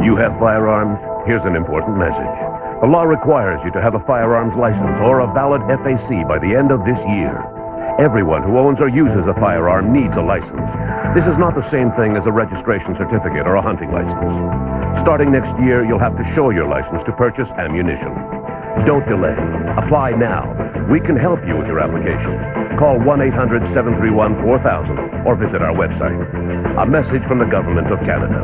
You have firearms? Here's an important message. The law requires you to have a firearms license or a valid FAC by the end of this year. Everyone who owns or uses a firearm needs a license. This is not the same thing as a registration certificate or a hunting license. Starting next year, you'll have to show your license to purchase ammunition. Don't delay. Apply now. We can help you with your application. Call 1-800-731-4000 or visit our website. A message from the Government of Canada.